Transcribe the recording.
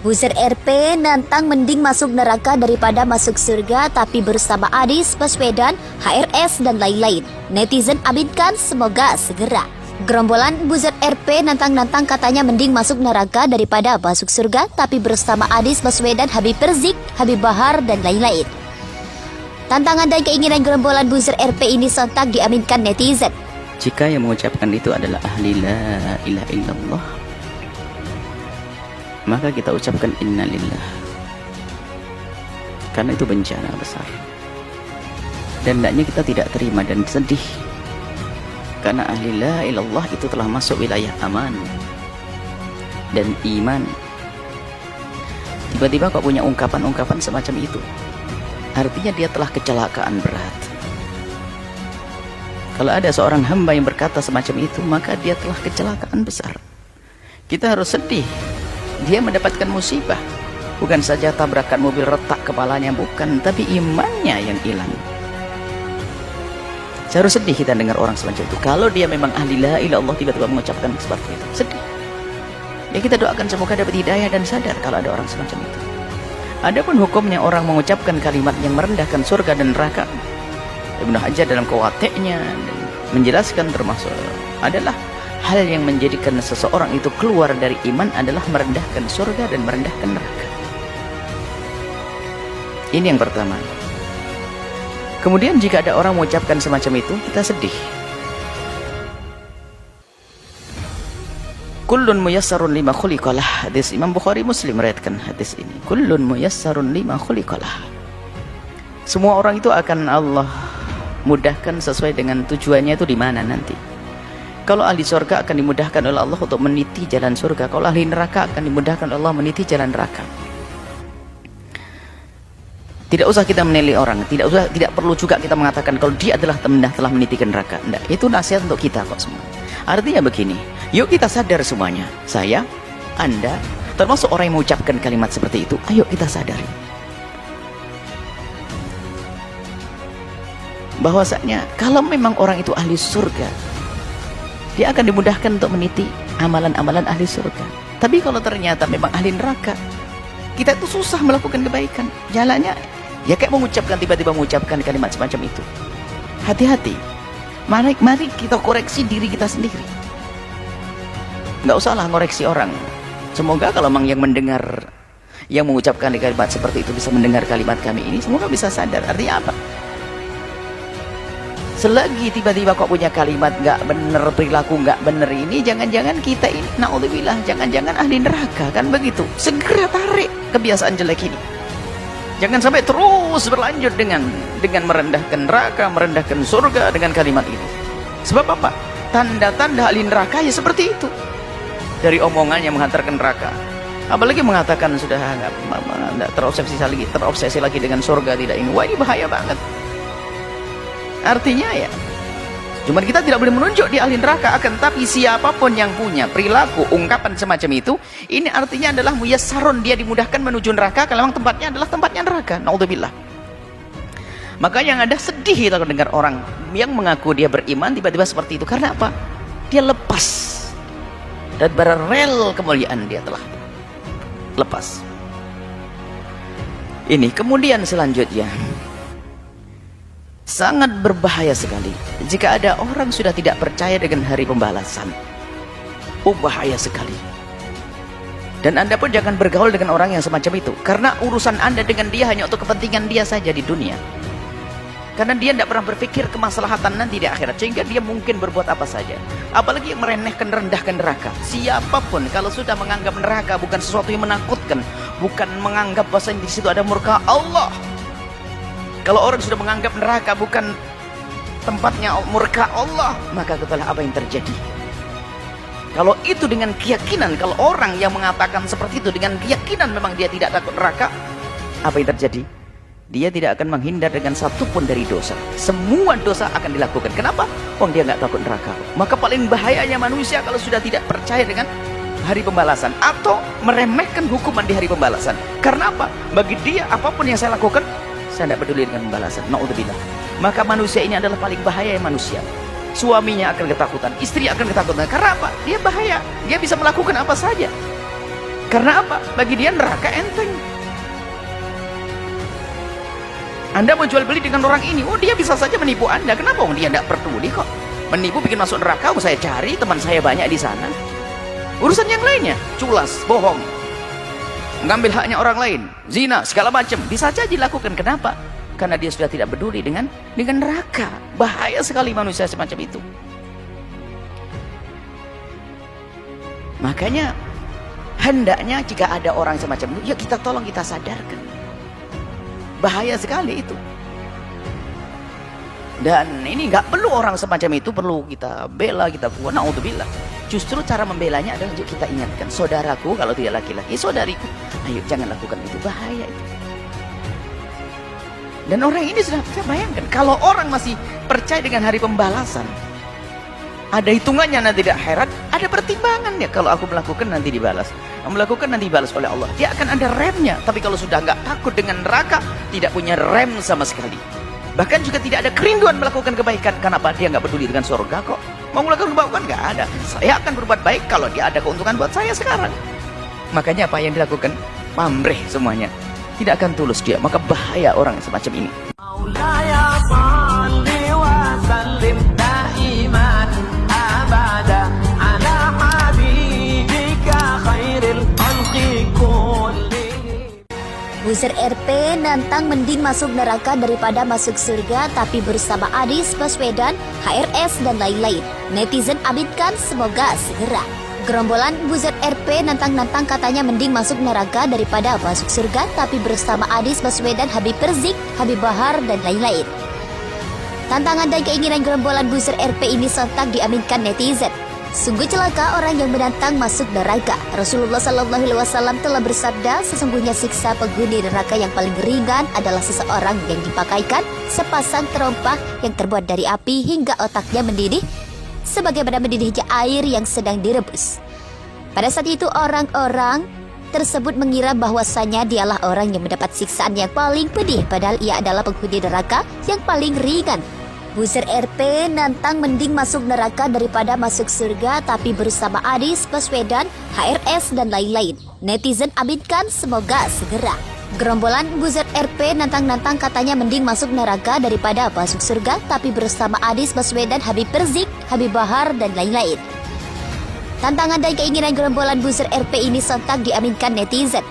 Buzzer RP nantang mending masuk neraka daripada masuk surga tapi bersama Anies Baswedan, HRS dan lain-lain. Netizen aminkan semoga segera. Gerombolan Buzzer RP nantang-nantang katanya mending masuk neraka daripada masuk surga tapi bersama Anies Baswedan, Habib Rizik, Habib Bahar dan lain-lain. Tantangan dan keinginan gerombolan Buzzer RP ini sontak diaminkan netizen. Jika yang mengucapkan itu adalah ahli la ilaha illallah, maka kita ucapkan innalillah, karena itu bencana besar. Dan hendaknya kita tidak terima dan sedih, karena ahli la ilallah itu telah masuk wilayah aman dan iman. Tiba-tiba kok punya ungkapan-ungkapan semacam itu, artinya dia telah kecelakaan berat. Kalau ada seorang hamba yang berkata semacam itu, maka dia telah kecelakaan besar. Kita harus sedih. Dia mendapatkan musibah. Bukan saja tabrakan mobil retak kepalanya, bukan, tapi imannya yang hilang. Seharusnya sedih kita dengar orang semacam itu. Kalau dia memang ahli la ilaha illallah tiba-tiba mengucapkan seperti itu, sedih. Ya kita doakan semoga dapat hidayah dan sadar kalau ada orang semacam itu. Adapun hukumnya orang mengucapkan kalimat yang merendahkan surga dan neraka, Ibnu Hajar dalam Qawatiknya menjelaskan termasuk adalah hal yang menjadikan seseorang itu keluar dari iman adalah merendahkan surga dan merendahkan neraka. Ini yang pertama. Kemudian jika ada orang mengucapkan semacam itu, kita sedih. Kullun muyassarun lima khuliqalah. Hadis Imam Bukhari Muslim meriwayatkan hadis ini. Kullun muyassarun lima khuliqalah. Semua orang itu akan Allah mudahkan sesuai dengan tujuannya itu di mana nanti. Kalau ahli surga akan dimudahkan oleh Allah untuk meniti jalan surga. Kalau ahli neraka akan dimudahkan oleh Allah meniti jalan neraka. Tidak usah kita menilai orang, tidak perlu juga kita mengatakan kalau dia adalah telah meniti ke neraka. Tidak, itu nasihat untuk kita kok semua. Artinya begini, yuk kita sadar semuanya. Saya, Anda, termasuk orang yang mengucapkan kalimat seperti itu, ayo kita sadari bahwasanya kalau memang orang itu ahli surga, dia akan dimudahkan untuk meniti amalan-amalan ahli surga. Tapi kalau ternyata memang ahli neraka, kita itu susah melakukan kebaikan. Jalannya ya kayak tiba-tiba mengucapkan kalimat semacam itu. Hati-hati. Mari kita koreksi diri kita sendiri. Nggak usahlah ngoreksi orang. Semoga kalau memang yang mendengar, yang mengucapkan kalimat seperti itu bisa mendengar kalimat kami ini, semoga bisa sadar. Artinya apa? Selagi tiba-tiba kok punya kalimat nggak bener, perilaku nggak bener ini, jangan-jangan kita ini, naudzubillah, jangan-jangan ahli neraka, kan begitu. Segera tarik kebiasaan jelek ini. Jangan sampai terus berlanjut dengan merendahkan neraka, merendahkan surga dengan kalimat ini. Sebab apa? Tanda-tanda ahli neraka ya seperti itu. Dari omongannya menghantarkan neraka. Apalagi mengatakan sudah nggak terobsesi lagi dengan surga, tidak ini. Wah, ini bahaya banget. Artinya ya, cuman kita tidak boleh menunjuk di ahli neraka, akan tapi siapapun yang punya perilaku, ungkapan semacam itu, ini artinya adalah muyassarun, dia dimudahkan menuju neraka kalau memang tempatnya adalah tempatnya neraka. Naudzubillah. Maka yang ada sedih kita mendengar orang yang mengaku dia beriman tiba-tiba seperti itu. Karena apa? Dia lepas dan rel kemuliaan dia telah lepas. Ini kemudian selanjutnya, sangat berbahaya sekali jika ada orang sudah tidak percaya dengan hari pembalasan. Bahaya sekali. Dan Anda pun jangan bergaul dengan orang yang semacam itu, karena urusan Anda dengan dia hanya untuk kepentingan dia saja di dunia. Karena dia tidak pernah berpikir kemaslahatan nanti di akhirat, sehingga dia mungkin berbuat apa saja. Apalagi yang merendahkan neraka. Siapapun kalau sudah menganggap neraka bukan sesuatu yang menakutkan, bukan menganggap bahwa di situ ada murka Allah. Kalau orang sudah menganggap neraka bukan tempatnya murka Allah, maka ketahuilah apa yang terjadi. Kalau itu dengan keyakinan, kalau orang yang mengatakan seperti itu dengan keyakinan memang dia tidak takut neraka, apa yang terjadi? Dia tidak akan menghindar dengan satupun dari dosa. Semua dosa akan dilakukan. Kenapa? Dia nggak takut neraka. Maka paling bahayanya manusia kalau sudah tidak percaya dengan hari pembalasan atau meremehkan hukuman di hari pembalasan. Karena apa? Bagi dia apapun yang saya lakukan, saya tidak peduli dengan pembalasan. Naudzubillah. Maka manusia ini adalah paling bahaya manusia. Suaminya akan ketakutan, istri akan ketakutan. Karena apa? Dia bahaya. Dia bisa melakukan apa saja. Karena apa? Bagi dia neraka enteng. Anda mau jual beli dengan orang ini, oh dia bisa saja menipu Anda. Kenapa? Oh, dia tidak peduli kok. Menipu bikin masuk neraka, oh, saya cari teman saya banyak di sana. Urusan yang lainnya, culas, bohong, mengambil haknya orang lain, zina, segala macam, bisa saja dilakukan. Kenapa? Karena dia sudah tidak peduli dengan neraka. Bahaya sekali manusia semacam itu. Makanya hendaknya jika ada orang semacam itu, ya kita tolong, kita sadarkan. Bahaya sekali itu. Dan ini nggak perlu orang semacam itu perlu kita bela, kita buat. Naudzubillah. Justru cara membelanya adalah untuk kita ingatkan, saudaraku, kalau tidak laki-laki, saudariku, ayo jangan lakukan itu, bahaya itu. Dan orang ini sudah, saya bayangkan, kalau orang masih percaya dengan hari pembalasan, ada hitungannya nanti di akhirat, ada pertimbangannya. Kalau aku melakukan nanti dibalas, melakukan nanti dibalas oleh Allah, dia akan ada remnya. Tapi kalau sudah nggak takut dengan neraka, tidak punya rem sama sekali. Bahkan juga tidak ada kerinduan melakukan kebaikan. Kenapa? Dia nggak peduli dengan surga kok. Mau melakukan kebaikan nggak ada. Saya akan berbuat baik kalau dia ada keuntungan buat saya sekarang. Makanya apa yang dilakukan? Pamrih semuanya. Tidak akan tulus dia. Maka bahaya orang semacam ini. Buzzer RP nantang mending masuk neraka daripada masuk surga tapi bersama Anies Baswedan, HRS dan lain-lain. Netizen aminkan semoga segera. Gerombolan Buzzer RP nantang-nantang katanya mending masuk neraka daripada masuk surga tapi bersama Anies Baswedan, Habib Rizik, Habib Bahar dan lain-lain. Tantangan dan keinginan gerombolan Buzzer RP ini sontak diaminkan netizen. Sungguh celaka orang yang menantang masuk neraka. Rasulullah SAW telah bersabda, sesungguhnya siksa penghuni neraka yang paling ringan adalah seseorang yang dipakaikan sepasang terompah yang terbuat dari api hingga otaknya mendidih, sebagaimana mendidihnya air yang sedang direbus. Pada saat itu orang-orang tersebut mengira bahwasanya dialah orang yang mendapat siksaan yang paling pedih, padahal ia adalah penghuni neraka yang paling ringan. Buzzer RP nantang mending masuk neraka daripada masuk surga tapi bersama Anies Baswedan, HRS dan lain-lain. Netizen aminkan semoga segera. Gerombolan Buzzer RP nantang-nantang katanya mending masuk neraka daripada masuk surga tapi bersama Anies Baswedan, Habib Rizik, Habib Bahar dan lain-lain. Tantangan dan keinginan gerombolan Buzzer RP ini sontak diaminkan netizen.